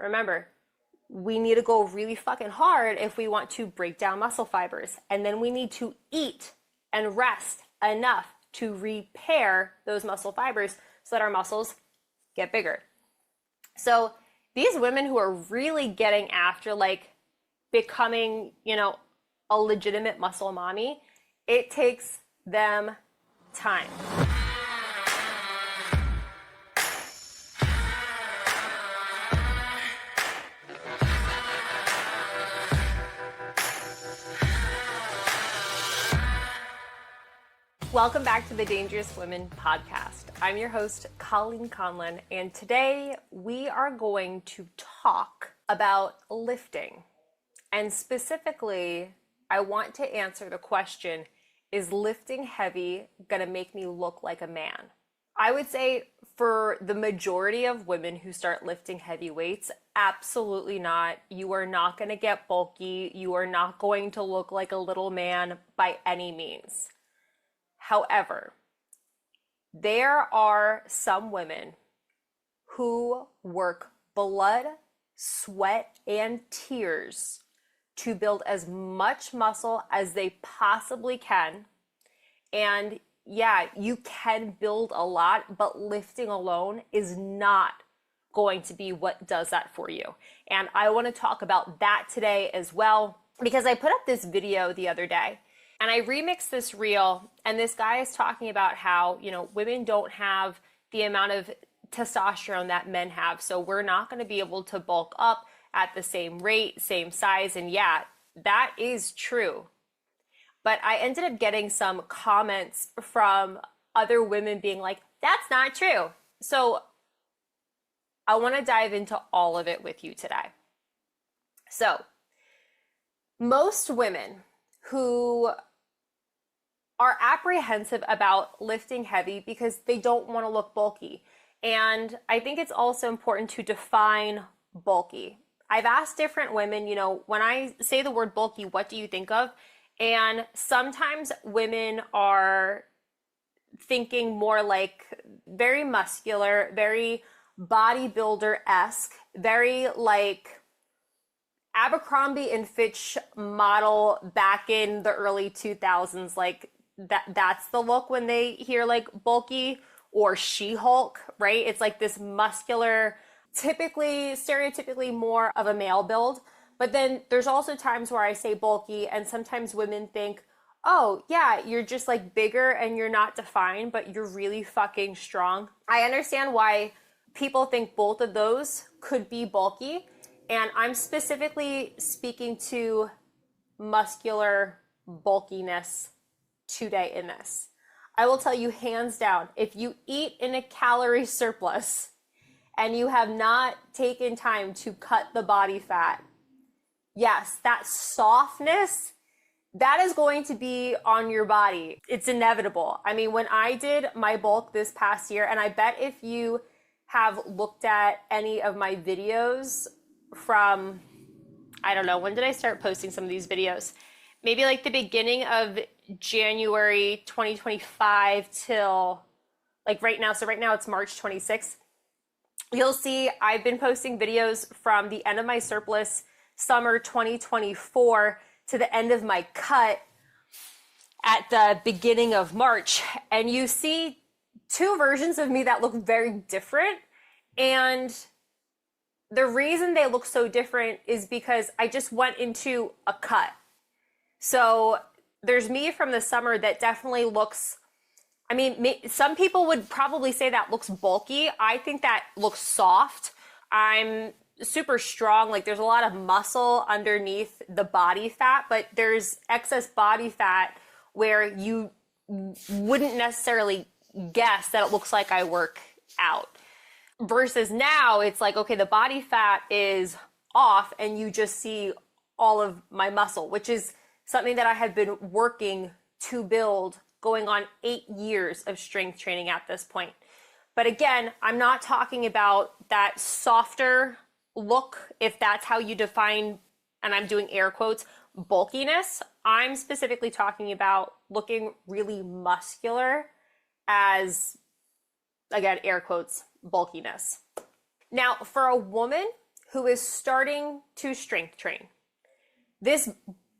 remember, we need to go really fucking hard if we want to break down muscle fibers. And then we need to eat and rest enough to repair those muscle fibers so that our muscles get bigger. So these women who are really getting after like becoming, a legitimate muscle mommy, it takes them time. Welcome back to the Dangerous Women podcast. I'm your host, Colleen Conlon, and today we are going to talk about lifting. And specifically, I want to answer the question, is lifting heavy gonna make me look like a man? I would say for the majority of women who start lifting heavy weights, absolutely not. You are not gonna get bulky. You are not going to look like a little man by any means. However, there are some women who work blood, sweat, and tears to build as much muscle as they possibly can. And yeah, you can build a lot, but lifting alone is not going to be what does that for you. And I want to talk about that today as well, because I put up this video the other day. And I remixed this reel, and this guy is talking about how, women don't have the amount of testosterone that men have. So we're not going to be able to bulk up at the same rate, same size. And yeah, that is true. But I ended up getting some comments from other women being like, that's not true. So I want to dive into all of it with you today. So most women who are apprehensive about lifting heavy because they don't want to look bulky. And I think it's also important to define bulky. I've asked different women, when I say the word bulky, what do you think of? And sometimes women are thinking more like very muscular, very bodybuilder-esque, very like Abercrombie and Fitch model back in the early 2000s, like that's the look when they hear like bulky or She-Hulk, right? It's like this muscular, stereotypically more of a male build. But then there's also times where I say bulky and sometimes women think, oh yeah, you're just like bigger and you're not defined, but you're really fucking strong. I understand why people think both of those could be bulky. And I'm specifically speaking to muscular bulkiness today in this. I will tell you hands down, if you eat in a calorie surplus and you have not taken time to cut the body fat, yes, that softness, that is going to be on your body. It's inevitable. I mean, when I did my bulk this past year, and I bet if you have looked at any of my videos from, I don't know, when did I start posting some of these videos? Maybe like the beginning of January 2025 till like right now. So right now it's March 26th. You'll see I've been posting videos from the end of my surplus summer 2024 to the end of my cut at the beginning of March. And you see two versions of me that look very different. And the reason they look so different is because I just went into a cut. So there's me from the summer that definitely looks, I mean, some people would probably say that looks bulky. I think that looks soft. I'm super strong. Like there's a lot of muscle underneath the body fat, but there's excess body fat where you wouldn't necessarily guess that it looks like I work out. Versus now it's like, okay, the body fat is off and you just see all of my muscle, which is something that I had been working to build, going on 8 years of strength training at this point. But again, I'm not talking about that softer look, if that's how you define, and I'm doing air quotes, bulkiness. I'm specifically talking about looking really muscular as, again, air quotes, bulkiness. Now, for a woman who is starting to strength train. This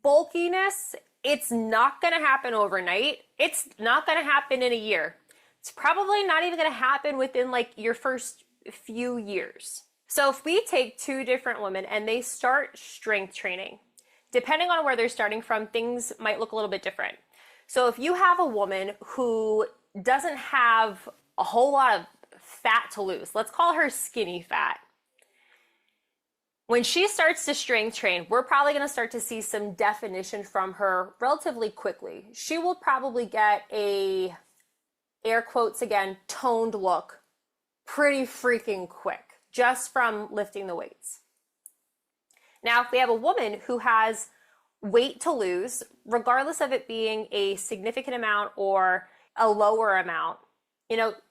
bulkiness, it's not going to happen overnight. It's not going to happen in a year. It's probably not even going to happen within like your first few years. So if we take two different women and they start strength training, depending on where they're starting from, things might look a little bit different. So if you have a woman who doesn't have a whole lot of fat to lose, let's call her skinny fat. When she starts to strength train, we're probably going to start to see some definition from her relatively quickly. She will probably get a, air quotes again, toned look pretty freaking quick just from lifting the weights. Now, if we have a woman who has weight to lose, regardless of it being a significant amount or a lower amount,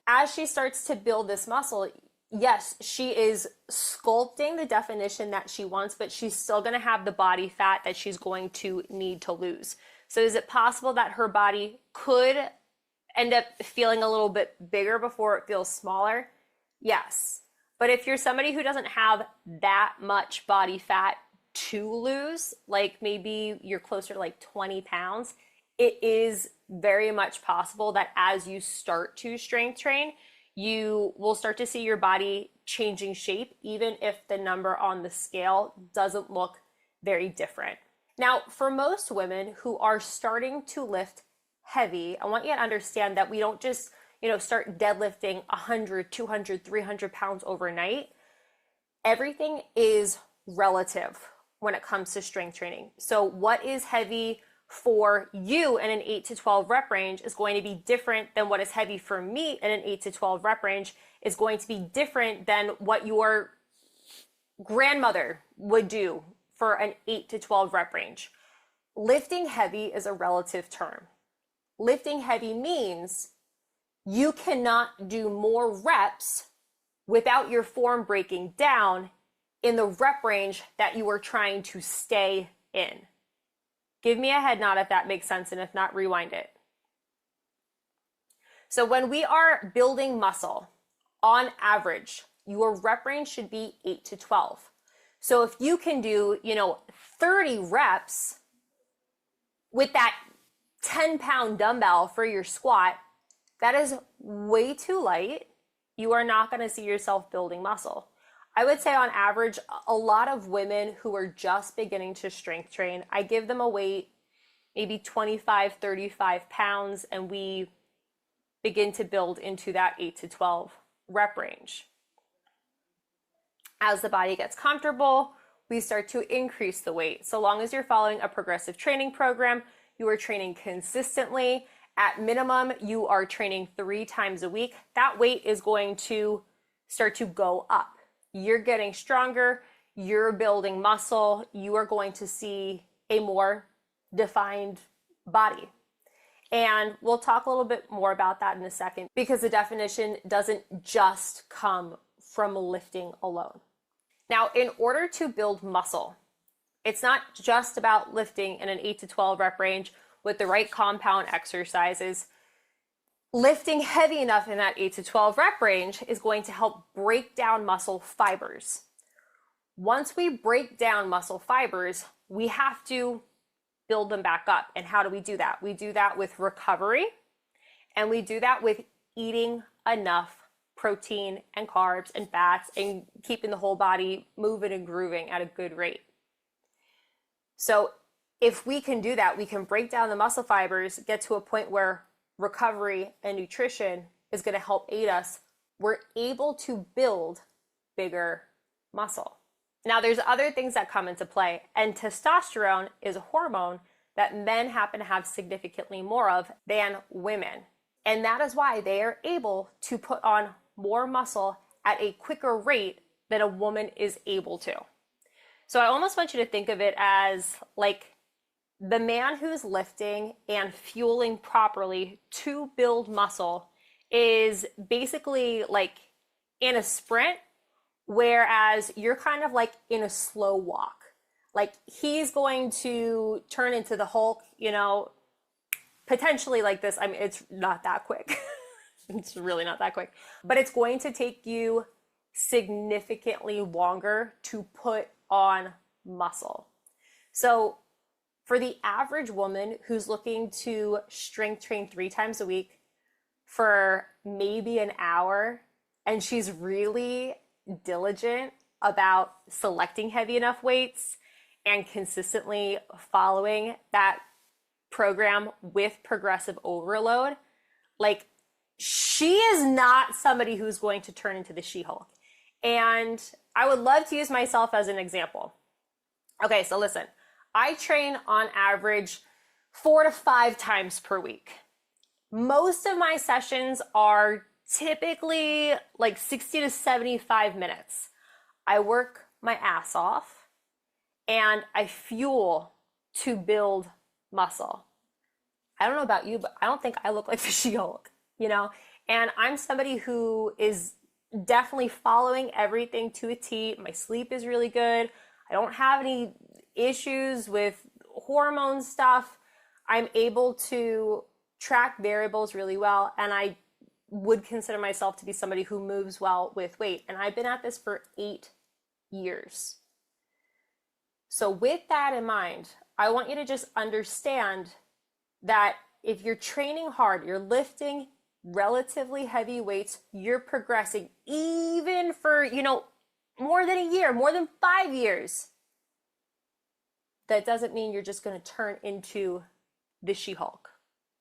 as she starts to build this muscle, yes, she is sculpting the definition that she wants, but she's still going to have the body fat that she's going to need to lose. So is it possible that her body could end up feeling a little bit bigger before it feels smaller? Yes. But if you're somebody who doesn't have that much body fat to lose, like maybe you're closer to like 20 pounds, it is very much possible that as you start to strength train, you will start to see your body changing shape, even if the number on the scale doesn't look very different. Now, for most women who are starting to lift heavy, I want you to understand that we don't just, start deadlifting 100, 200, 300 pounds overnight. Everything is relative when it comes to strength training. So what is heavy for you in an 8 to 12 rep range is going to be different than what is heavy for me in an 8 to 12 rep range is going to be different than what your grandmother would do for an 8 to 12 rep range. Lifting heavy is a relative term. Lifting heavy means you cannot do more reps without your form breaking down in the rep range that you are trying to stay in. Give me a head nod if that makes sense, and if not, rewind it. So when we are building muscle, on average, your rep range should be 8 to 12. So if you can do, 30 reps with that 10-pound dumbbell for your squat, that is way too light. You are not going to see yourself building muscle. I would say on average, a lot of women who are just beginning to strength train, I give them a weight, maybe 25, 35 pounds, and we begin to build into that 8 to 12 rep range. As the body gets comfortable, we start to increase the weight. So long as you're following a progressive training program, you are training consistently. At minimum, you are training 3 times a week. That weight is going to start to go up. You're getting stronger, you're building muscle, you are going to see a more defined body. And we'll talk a little bit more about that in a second, because the definition doesn't just come from lifting alone. Now, in order to build muscle, it's not just about lifting in an 8 to 12 rep range with the right compound exercises. Lifting heavy enough in that 8 to 12 rep range is going to help break down muscle fibers. Once we break down muscle fibers, we have to build them back up. And how do we do that? We do that with recovery, and we do that with eating enough protein and carbs and fats and keeping the whole body moving and grooving at a good rate. So if we can do that, we can break down the muscle fibers, get to a point where recovery and nutrition is going to help aid us. We're able to build bigger muscle. Now, there's other things that come into play, and testosterone is a hormone that men happen to have significantly more of than women. And that is why they are able to put on more muscle at a quicker rate than a woman is able to. So I almost want you to think of it as like the man who's lifting and fueling properly to build muscle is basically like in a sprint, whereas you're kind of like in a slow walk. Like he's going to turn into the Hulk, potentially like this. I mean, it's not that quick. It's really not that quick, but it's going to take you significantly longer to put on muscle. So for the average woman who's looking to strength train 3 times a week for maybe an hour, and she's really diligent about selecting heavy enough weights and consistently following that program with progressive overload, like, she is not somebody who's going to turn into the She-Hulk. And I would love to use myself as an example. Okay, so listen, I train on average 4 to 5 times per week. Most of my sessions are typically like 60 to 75 minutes. I work my ass off and I fuel to build muscle. I don't know about you, but I don't think I look like the She-Hulk, you know? And I'm somebody who is definitely following everything to a T. My sleep is really good. I don't have any issues with hormone stuff. I'm able to track variables really well, and I would consider myself to be somebody who moves well with weight. And I've been at this for 8 years. So with that in mind, I want you to just understand that if you're training hard, you're lifting relatively heavy weights, you're progressing even for, more than a year, more than 5 years. That doesn't mean you're just going to turn into the She-Hulk,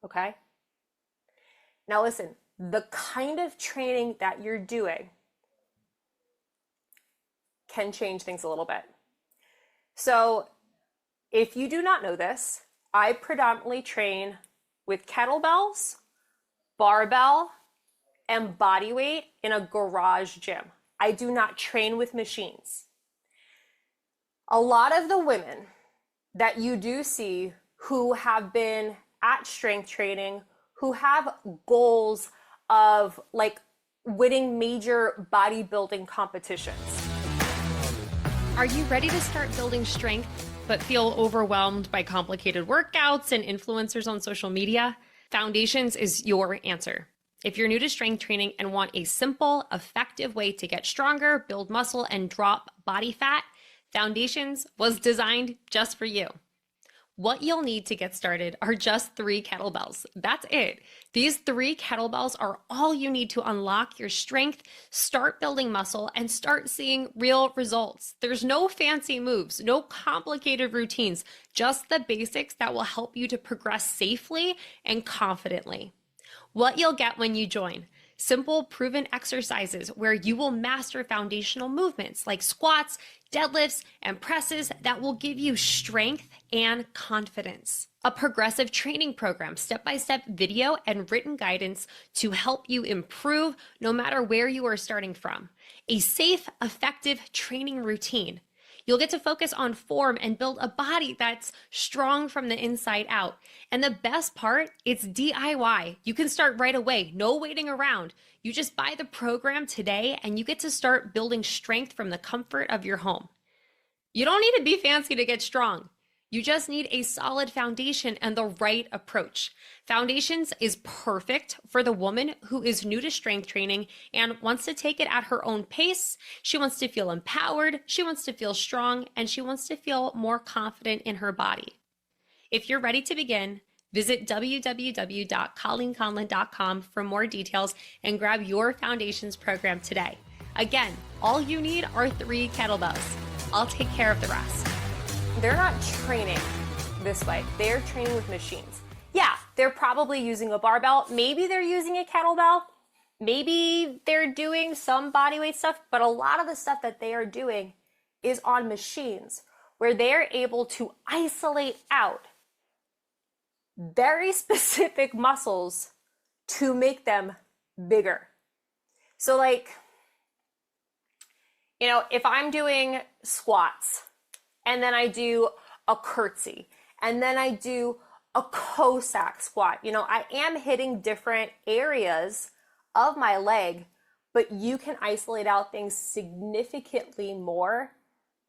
okay? Now listen, the kind of training that you're doing can change things a little bit. So if you do not know this, I predominantly train with kettlebells, barbell, and body weight in a garage gym. I do not train with machines. A lot of the women that you do see who have been at strength training, who have goals of like winning major bodybuilding competitions. Are you ready to start building strength but feel overwhelmed by complicated workouts and influencers on social media? Foundations is your answer. If you're new to strength training and want a simple, effective way to get stronger, build muscle, and drop body fat, Foundations was designed just for you. What you'll need to get started are just 3 kettlebells. That's it. These 3 kettlebells are all you need to unlock your strength, start building muscle, and start seeing real results. There's no fancy moves, no complicated routines, just the basics that will help you to progress safely and confidently. What you'll get when you join: simple, proven exercises where you will master foundational movements like squats, deadlifts, and presses that will give you strength and confidence. A progressive training program, step-by-step video and written guidance to help you improve no matter where you are starting from. A safe, effective training routine. You'll get to focus on form and build a body that's strong from the inside out. And the best part, it's DIY. You can start right away, no waiting around. You just buy the program today and you get to start building strength from the comfort of your home. You don't need to be fancy to get strong. You just need a solid foundation and the right approach. Foundations is perfect for the woman who is new to strength training and wants to take it at her own pace. She wants to feel empowered, she wants to feel strong, and she wants to feel more confident in her body. If you're ready to begin, visit www.colleenconlon.com for more details and grab your Foundations program today. Again, all you need are 3 kettlebells. I'll take care of the rest. They're not training this way. They're training with machines. Yeah, they're probably using a barbell. Maybe they're using a kettlebell. Maybe they're doing some bodyweight stuff, but a lot of the stuff that they are doing is on machines where they're able to isolate out very specific muscles to make them bigger. So like, if I'm doing squats, and then I do a curtsy, and then I do a Cossack squat. I am hitting different areas of my leg, but you can isolate out things significantly more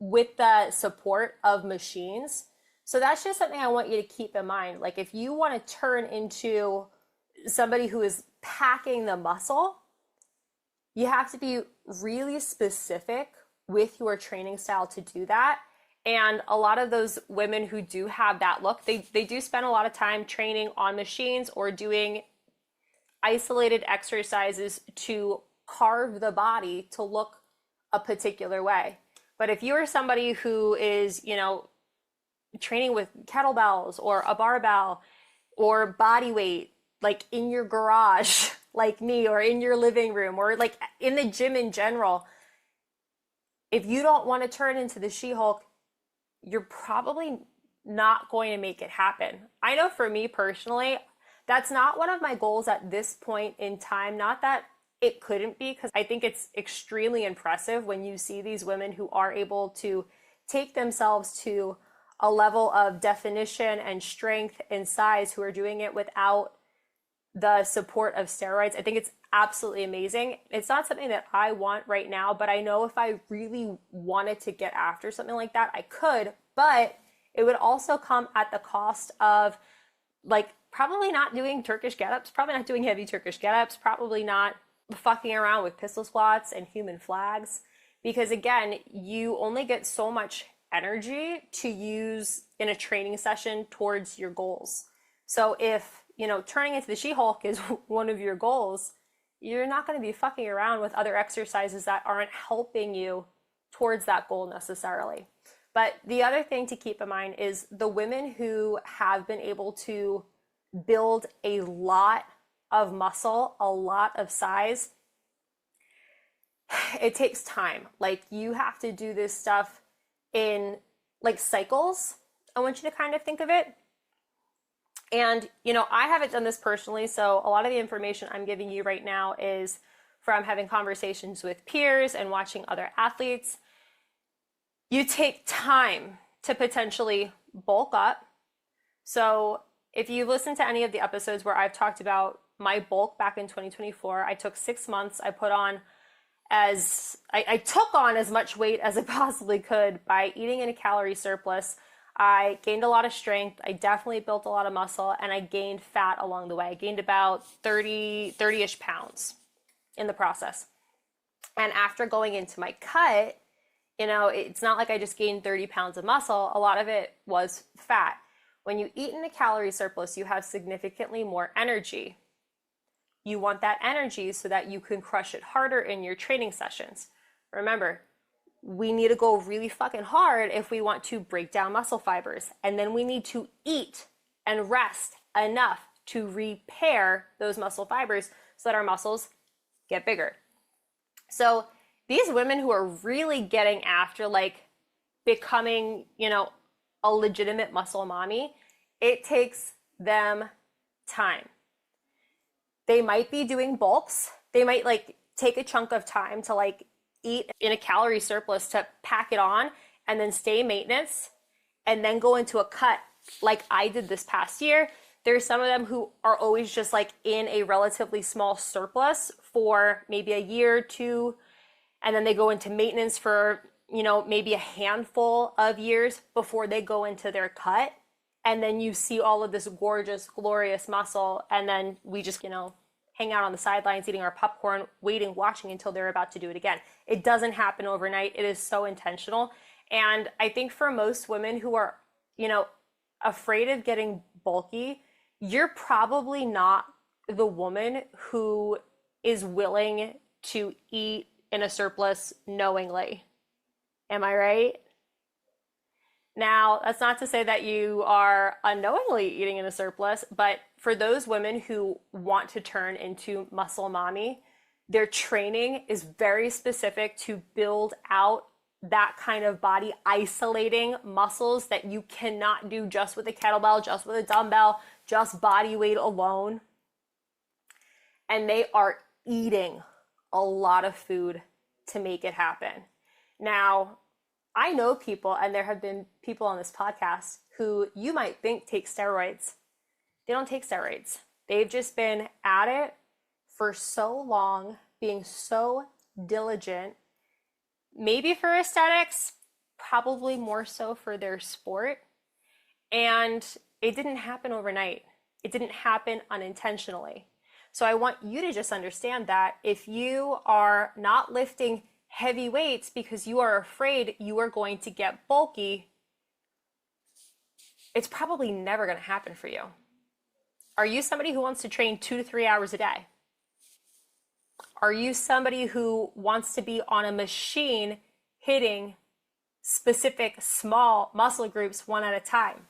with the support of machines. So that's just something I want you to keep in mind. Like if you want to turn into somebody who is packing the muscle, you have to be really specific with your training style to do that. And a lot of those women who do have that look, they do spend a lot of time training on machines or doing isolated exercises to carve the body to look a particular way. But if you are somebody who is, training with kettlebells or a barbell or body weight, like in your garage, like me, or in your living room, or like in the gym in general, if you don't want to turn into the She-Hulk, you're probably not going to make it happen. I know for me personally, that's not one of my goals at this point in time. Not that it couldn't be, because I think it's extremely impressive when you see these women who are able to take themselves to a level of definition and strength and size, who are doing it without the support of steroids. I think it's absolutely amazing. It's not something that I want right now, but I know if I really wanted to get after something like that, I could, but it would also come at the cost of like probably not doing Turkish get-ups, probably not doing heavy Turkish get-ups, probably not fucking around with pistol squats and human flags, because again, you only get so much energy to use in a training session towards your goals. So if, turning into the She-Hulk is one of your goals, you're not going to be fucking around with other exercises that aren't helping you towards that goal necessarily. But the other thing to keep in mind is the women who have been able to build a lot of muscle, a lot of size, it takes time. Like, you have to do this stuff in like cycles. I want you to kind of think of it. And, I haven't done this personally, so a lot of the information I'm giving you right now is from having conversations with peers and watching other athletes. You take time to potentially bulk up. So if you listen to any of the episodes where I've talked about my bulk back in 2024, I took 6 months. I took on as much weight as I possibly could by eating in a calorie surplus. I gained a lot of strength. I definitely built a lot of muscle, and I gained fat along the way. I gained about 30-ish pounds in the process. And after going into my cut, it's not like I just gained 30 pounds of muscle. A lot of it was fat. When you eat in a calorie surplus, you have significantly more energy. You want that energy so that you can crush it harder in your training sessions. Remember, we need to go really fucking hard if we want to break down muscle fibers. And then we need to eat and rest enough to repair those muscle fibers so that our muscles get bigger. So these women who are really getting after like becoming, a legitimate muscle mommy, it takes them time. They might be doing bulks. They might like take a chunk of time to like eat in a calorie surplus to pack it on and then stay maintenance and then go into a cut like I did this past year. There's some of them who are always just like in a relatively small surplus for maybe a year or two, and then they go into maintenance for, maybe a handful of years before they go into their cut. And then you see all of this gorgeous, glorious muscle, and then we just, hang out on the sidelines eating our popcorn, waiting, watching until they're about to do it again. It doesn't happen overnight. It is so intentional. And I think for most women who are, afraid of getting bulky, you're probably not the woman who is willing to eat in a surplus knowingly. Am I right? Now, that's not to say that you are unknowingly eating in a surplus, but for those women who want to turn into muscle mommy, their training is very specific to build out that kind of body, isolating muscles that you cannot do just with a kettlebell, just with a dumbbell, just body weight alone. And they are eating a lot of food to make it happen. Now, I know people, and there have been people on this podcast who you might think take steroids. They don't take steroids. They've just been at it for so long, being so diligent, maybe for aesthetics, probably more so for their sport. And it didn't happen overnight. It didn't happen unintentionally. So I want you to just understand that if you are not lifting heavy weights because you are afraid you are going to get bulky, it's probably never going to happen for you. Are you somebody who wants to train 2 to 3 hours a day? Are you somebody who wants to be on a machine hitting specific small muscle groups one at a time?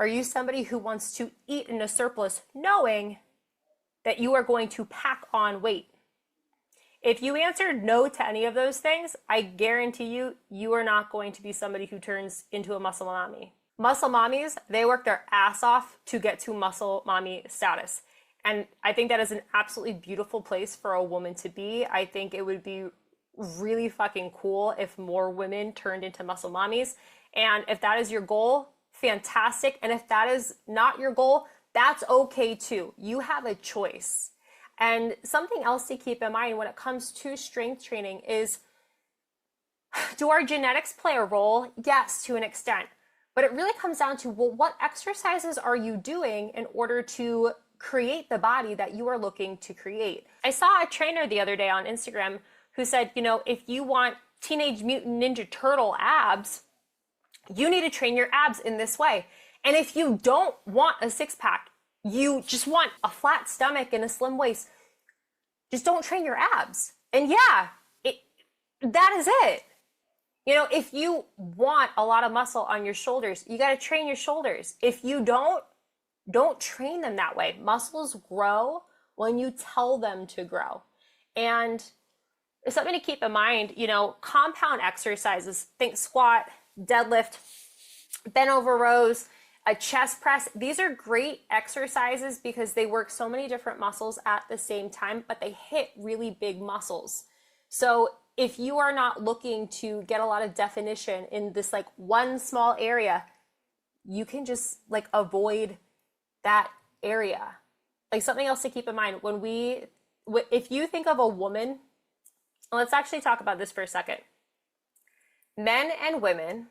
Are you somebody who wants to eat in a surplus knowing that you are going to pack on weight? If you answered no to any of those things, I guarantee you, you are not going to be somebody who turns into a muscle mommy. Muscle mommies, they work their ass off to get to muscle mommy status. And I think that is an absolutely beautiful place for a woman to be. I think it would be really fucking cool if more women turned into muscle mommies. And if that is your goal, fantastic. And if that is not your goal, that's okay too. You have a choice. And something else to keep in mind when it comes to strength training is, do our genetics play a role? Yes, to an extent. But it really comes down to, well, what exercises are you doing in order to create the body that you are looking to create? I saw a trainer the other day on Instagram who said, if you want Teenage Mutant Ninja Turtle abs, you need to train your abs in this way. And if you don't want a six-pack, you just want a flat stomach and a slim waist, just don't train your abs. And yeah, that is it. If you want a lot of muscle on your shoulders, you got to train your shoulders. If you don't train them that way. Muscles grow when you tell them to grow. And it's something to keep in mind, compound exercises, think squat, deadlift, bent over rows, a chest press. These are great exercises because they work so many different muscles at the same time, but they hit really big muscles. So if you are not looking to get a lot of definition in this one small area, you can just avoid that area. Something else to keep in mind if you think of a woman, let's actually talk about this for a second. Men and women,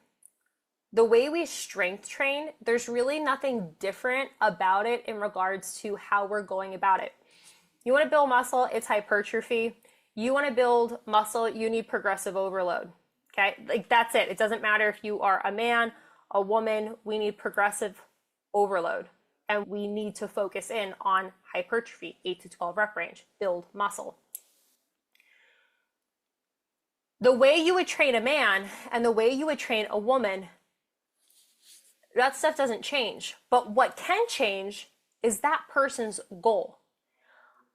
the way we strength train, there's really nothing different about it in regards to how we're going about it. You want to build muscle, it's hypertrophy. You want to build muscle, you need progressive overload. Okay, that's it. It doesn't matter if you are a man, a woman, we need progressive overload. And we need to focus in on hypertrophy, 8 to 12 rep range, build muscle. The way you would train a man and the way you would train a woman, that stuff doesn't change. But what can change is that person's goal.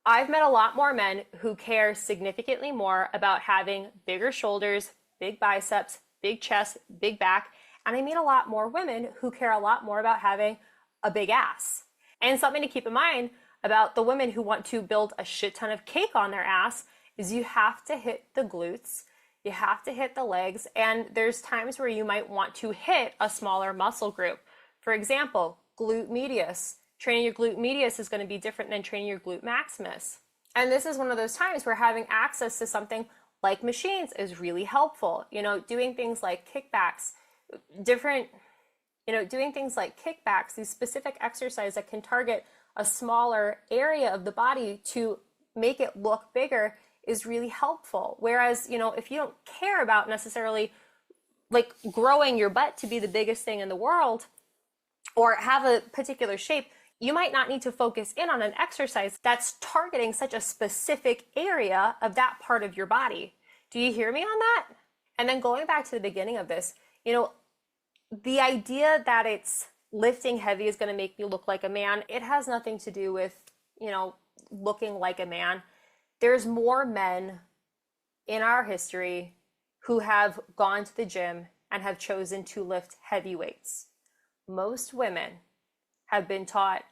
I've met a lot more men who care significantly more about having bigger shoulders, big biceps, big chest, big back. And I meet a lot more women who care a lot more about having a big ass. And something to keep in mind about the women who want to build a shit ton of cake on their ass is you have to hit the glutes, you have to hit the legs, and there's times where you might want to hit a smaller muscle group. For example, glute medius. Training your glute medius is going to be different than training your glute maximus. And this is one of those times where having access to something like machines is really helpful. Doing things like kickbacks, doing things like kickbacks, these specific exercises that can target a smaller area of the body to make it look bigger is really helpful. Whereas, if you don't care about necessarily growing your butt to be the biggest thing in the world or have a particular shape, you might not need to focus in on an exercise that's targeting such a specific area of that part of your body. Do you hear me on that? And then going back to the beginning of this, the idea that it's lifting heavy is going to make me look like a man, it has nothing to do with, looking like a man. There's more men in our history who have gone to the gym and have chosen to lift heavy weights. Most women have been taught,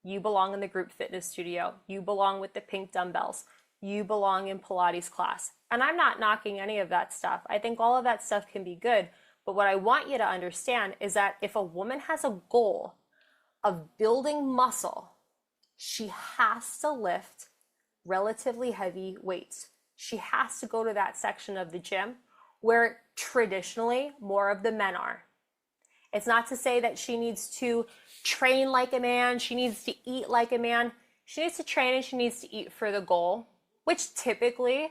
you belong in the group fitness studio, you belong with the pink dumbbells, you belong in Pilates class. And I'm not knocking any of that stuff. I think all of that stuff can be good. But what I want you to understand is that if a woman has a goal of building muscle, she has to lift relatively heavy weights. She has to go to that section of the gym where traditionally more of the men are. It's not to say that she needs to train like a man, she needs to eat like a man. She needs to train and she needs to eat for the goal, which typically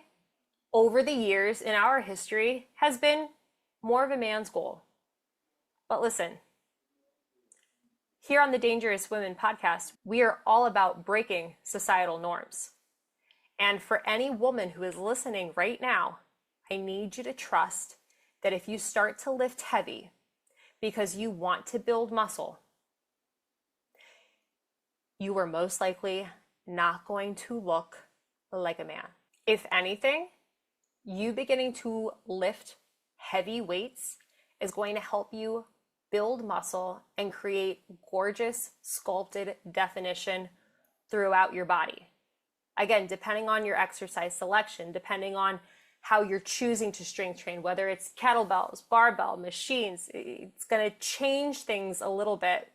over the years in our history has been more of a man's goal. But listen, here on the Dangerous Women podcast, we are all about breaking societal norms. And for any woman who is listening right now, I need you to trust that if you start to lift heavy because you want to build muscle, you are most likely not going to look like a man. If anything, you beginning to lift heavy weights is going to help you build muscle and create gorgeous sculpted definition throughout your body. Again, depending on your exercise selection, depending on how you're choosing to strength train, whether it's kettlebells, barbell, machines, it's going to change things a little bit.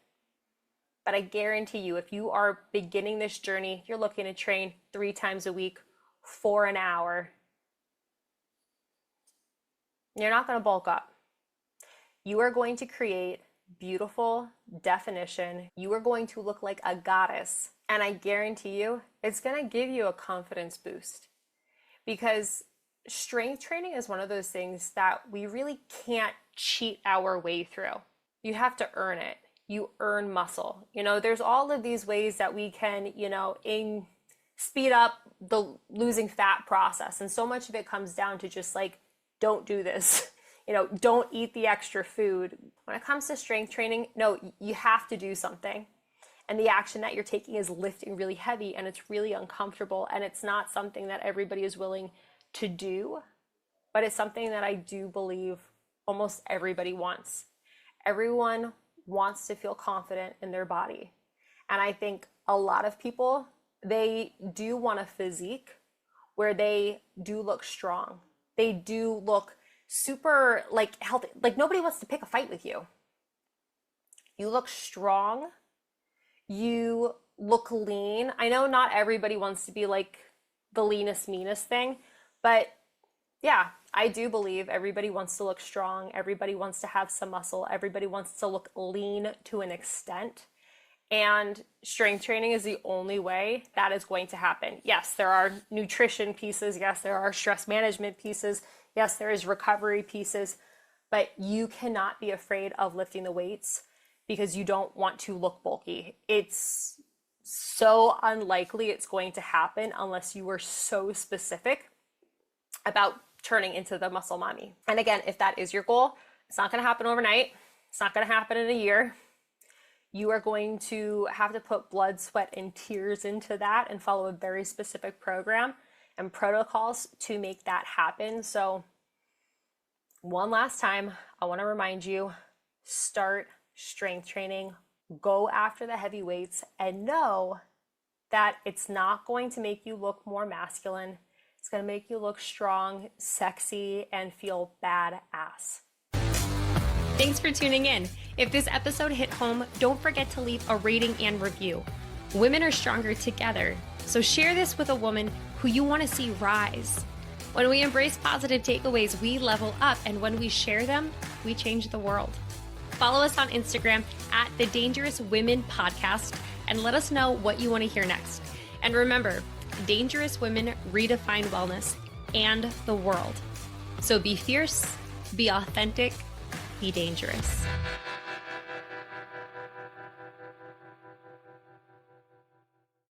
But I guarantee you, if you are beginning this journey, you're looking to train 3 times a week for an hour, you're not going to bulk up. You are going to create beautiful definition. You are going to look like a goddess. And I guarantee you, it's going to give you a confidence boost. Because strength training is one of those things that we really can't cheat our way through. You have to earn it. You earn muscle. There's all of these ways that we can, speed up the losing fat process. And so much of it comes down to just like, don't do this. Don't eat the extra food. When it comes to strength training, no, you have to do something. And the action that you're taking is lifting really heavy, and it's really uncomfortable, and it's not something that everybody is willing to do, but it's something that I do believe almost everybody wants. Everyone wants to feel confident in their body. And I think a lot of people, they do want a physique where they do look strong. They do look super healthy. Nobody wants to pick a fight with you. You look strong. You look lean. I know not everybody wants to be like the leanest, meanest thing, but yeah, I do believe everybody wants to look strong. Everybody wants to have some muscle. Everybody wants to look lean to an extent. And strength training is the only way that is going to happen. Yes, there are nutrition pieces. Yes, there are stress management pieces. Yes, there is recovery pieces, but you cannot be afraid of lifting the weights because you don't want to look bulky. It's so unlikely it's going to happen unless you are so specific about turning into the muscle mommy. And again, if that is your goal, it's not going to happen overnight. It's not going to happen in a year. You are going to have to put blood, sweat, and tears into that and follow a very specific program and protocols to make that happen. So one last time, I want to remind you, start strength training, go after the heavy weights, and know that it's not going to make you look more masculine. It's going to make you look strong, sexy, and feel badass. Thanks for tuning in. If this episode hit home, don't forget to leave a rating and review. Women are stronger together, so share this with a woman who you want to see rise. When we embrace positive takeaways, we level up, and when we share them, we change the world. Follow us on Instagram at The Dangerous Women Podcast and let us know what you want to hear next. And remember, dangerous women redefine wellness and the world. So be fierce, be authentic, be dangerous.